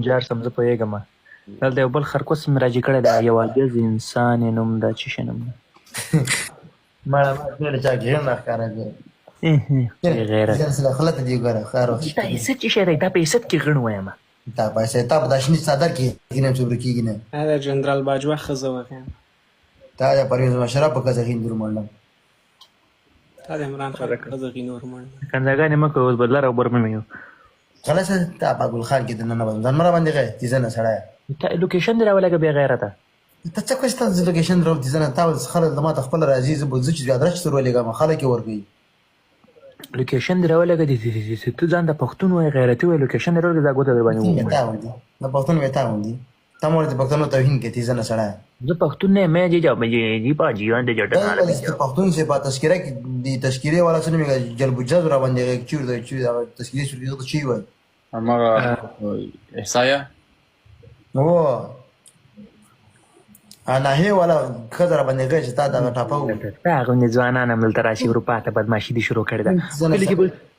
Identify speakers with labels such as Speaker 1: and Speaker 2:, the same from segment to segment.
Speaker 1: جار سم زه پوهېږم دلته یو بل خرکوس مې راجي کړی دی یو عاجز انسان یې نوم دا څه شی نوم دی
Speaker 2: مړه ډېر چا کې نه ښکاره
Speaker 1: بې غیرت
Speaker 2: سره خلته دی ګوره خار
Speaker 1: دا عزت څه شی دی دا په عزت کې غڼ وایم
Speaker 2: تا پیسې تا په داشني صدر کې کینم څومره کېږي نه
Speaker 3: دا جنرال باجوه ښځه وه
Speaker 2: تا د پرویز مشرف په کزه هندور منډم
Speaker 3: تا د عمران خان ښځه غینور منډه
Speaker 1: کنځاګانې مه کوه اوس به لر او بر مې ویو
Speaker 2: خلاص تا په ګل خان کې د نن باندې ځان مړه باندې غي تیزه نه سړی
Speaker 1: تا لوکیشن دې راولګه بې غیرته
Speaker 2: ته څه کوښښ ته لوکیشن درو تیزه نه تا خلک ما ته خپل راځي زه به چې ادرس سره ولګم خلک ورګي
Speaker 1: لوکیشن دې راولګه دې ته ځان د پښتون وای غیرتي وای لوکیشن دې راولګه دا ګوته در باندې وم
Speaker 2: تا ودی د پښتون وې تا ودی تا مور د پښتون توهین کې تیزه نه سړی
Speaker 1: زه پښتون نه مې جی جاو مې جی پا جیوان دې جټه
Speaker 2: د پښتون سے په تذکرہ کې د تذکرې والا څه نه جلب جذب را باندې چور د چور تذکرې شروع د چی وای
Speaker 4: همغه احصایه
Speaker 2: نو انا هی ولا خضر باندې غږ تا دا ټاپو
Speaker 1: هغه نه ځوانان هم دلته راشي اروپا ته بدمعشي دي شروع کړې ده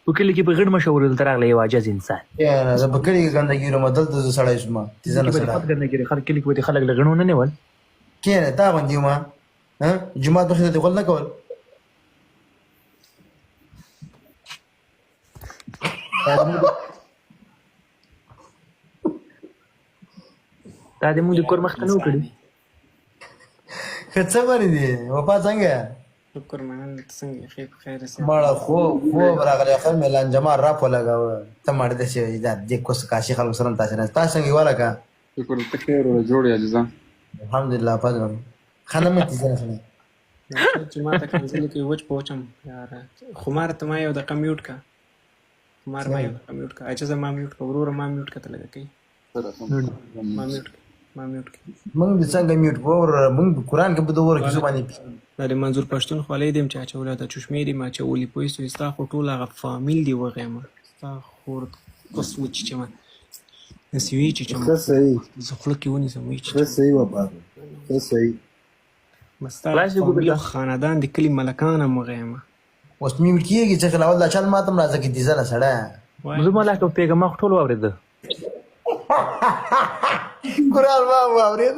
Speaker 1: وکیل کې به غړ مشور دلته راغلی یو عاجز انسان
Speaker 2: یا زه په کلی ګندګي رو مدل د سړی شم تیزه نه سړی
Speaker 1: ګندګي خلک کلی کې خلک لګړو نه نیول
Speaker 2: کینه تا باندې ما ها جمعه د خدای خپل نه کول
Speaker 1: دا دې موږ د کور مخ ته نه وکړي
Speaker 2: څه باندې دی وفا څنګه
Speaker 3: شکر مننه څنګه خیر سره
Speaker 2: مړه خو راغلی خل ملان جما را په لگاو ته مړ د شي دا د کوس کاشي خلک سره تاسو نه تاسو څنګه والا کا
Speaker 4: شکر ته خیر ولا جوړ یا جزا
Speaker 2: الحمدلله فضل خانم ته څنګه
Speaker 3: چې ما ته کنځل کې وچ پوچم یار خمار ته ما یو د کمیوټ کا خمار ما یو کمیوټ کا اجازه ما میوټ کا ورور ما میوټ کا ته لګی ما میوټ
Speaker 2: موږ څنګه میوټ پور موږ قرآن کې په دوه کې زبانه
Speaker 3: دا د منظور پښتون خولې دیم چې چوله د چشمې دی ما چولې پويستو استا خو ټول هغه فامیل دی وغه ما استا خور کوس و چې ما نسوي چې ما
Speaker 2: صحیح
Speaker 3: زخله کې ونی سموي چې
Speaker 2: صحیح و بابا صحیح
Speaker 3: مستا یو خاندان د کلی ملکان مغه ما
Speaker 2: اوس مې کېږي چې خلاص الله چل ماته راځي کې دي زنه سړی
Speaker 1: زه مله ته پیغام ټول اورید
Speaker 2: قرآن ما اورید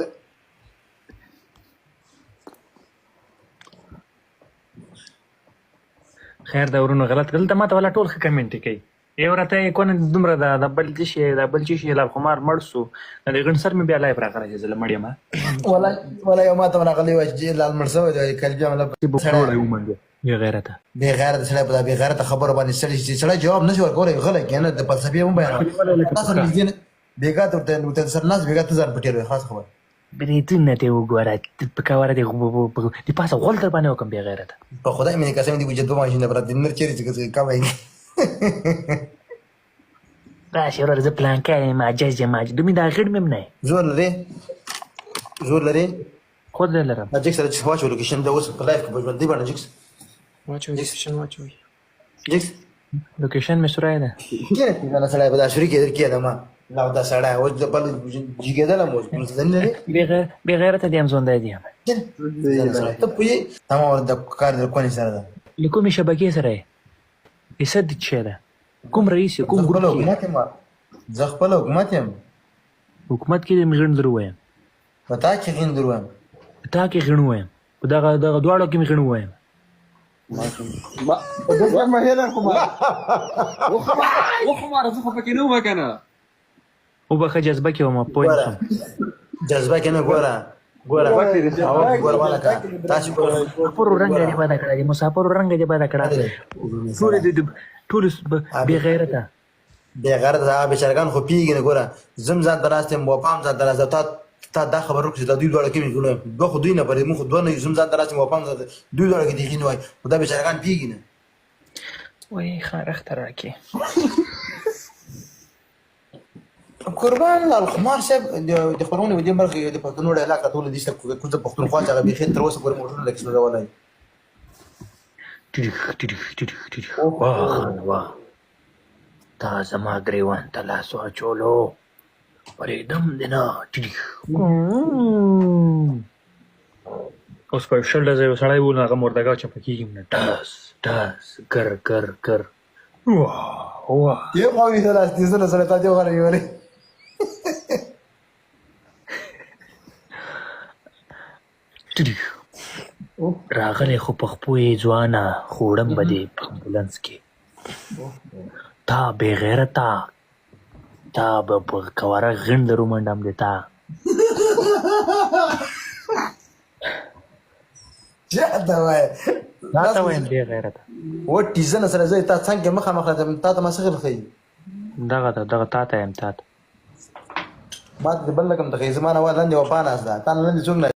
Speaker 1: خیر دا ورونو غلط کړل ته ماته ولا ټول ښه کمنټ کوي یو راته کونه دومره د بل شي لا خمار مړ سو د غن سر مې بیا لای پر راځي زله مړی ما
Speaker 2: ولا یو ماته راغلی و چې لال مرسو د کلبي عمله
Speaker 1: بوکړو یو منګه بې غیرته
Speaker 2: بې غیرت سره په بې غیرت خبر باندې سړی جواب نشي ورکولای غلط کنه د فلسفي مو بیان تاسو دې بیګا ته سر ناس بیګا ته ځان پټیږي خاص خبر
Speaker 1: بریتونه ته وګوره په کاوره دی پاسه غول تر باندې وکم بې غیرته
Speaker 2: په خدای مې قسم دی وجه دوه ماشینه پر دې نر چیرې چې کا وایي
Speaker 1: دا شهر ز پلان کې ما جاج دومې دا غړ مې نه
Speaker 2: زور لري
Speaker 1: خود لرم
Speaker 2: دا جکس سره چې واچو لوکیشن دا اوس په لایف کې بجو دی باندې جکس
Speaker 3: واچو لوکیشن واچو
Speaker 2: جکس
Speaker 1: لوکیشن مې سره ده
Speaker 2: کېږي دا سړی په دا شری کې درکې دا ما لا دا سړی او د بل جګېدل مو ځل نه
Speaker 1: بې غیرته دي هم زونده دي
Speaker 2: ته پوهې تمام د کار د کونې سره ده
Speaker 1: لکومې شبکې سره یې حصه دې څه ده کوم رئیس کوم ګروپ
Speaker 2: زه خپل حکومت یم
Speaker 1: حکومت کې مې غن درو وایم
Speaker 2: په تا کې غن درو وایم
Speaker 1: تا کې غن وایم په دغه دواړو کې مې غن وایم
Speaker 4: ما هنا خمار وخمار زه خو پکې نه وم کنه
Speaker 1: او بخه جذبه کې وم پوه
Speaker 2: جذبه کې نه ګوره والا کا تاسو
Speaker 1: مسافر رنگ دې باندې کړی مسافر رنگ دې باندې کړی ټول بې غیرته
Speaker 2: بې غیرته بشرګان خو پیږي نه ګوره زم ځان دراسته مو پام ځان دراسته تا دا خبر ورکړه چې دا دوی دوړه کې مې دوه خو دوی نه پرې مخ دوه نه زم ځان دراسته مو پام ځان دوی دوړه کې دي نه وای خدا بشرګان پیږي نه
Speaker 1: وای خارخ ترکه
Speaker 2: قربان الخمار صاحب د خلونو ودی مرغه د پښتون وړ علاقه ټول دي چې کوم پښتونخوا څنګه به خیر تر اوسه پورې موټر لکه څنګه ولای
Speaker 1: واه تا زما ګریوان ته لاس واچولو پرېږدم دې نه اوس په شل ډزه یو سړی وو هغه مردګا چپه کېږي نه ټاس ټاس ګر ګر ګر واه
Speaker 2: یو خو یې لاس دې سره تا دې وغواړي
Speaker 1: راغلی خو په خپو یې ځوانه خوړم به دې په امبولانس کې تا بې غیرته تا به په کواره غڼ درو منډم دې تا
Speaker 2: چاته وایې
Speaker 1: تا ته وایم بې غیرته
Speaker 2: و ټیزنه سره زه تا څنګ کې مخامخ راځم تا ته ما څه خیل ښیي
Speaker 1: دغه تا ته یم تا ته
Speaker 2: ما ته دې بل لکم ته ښیي زما نه وا لاندې وفا ناست ده تا نه لاندې څوک نه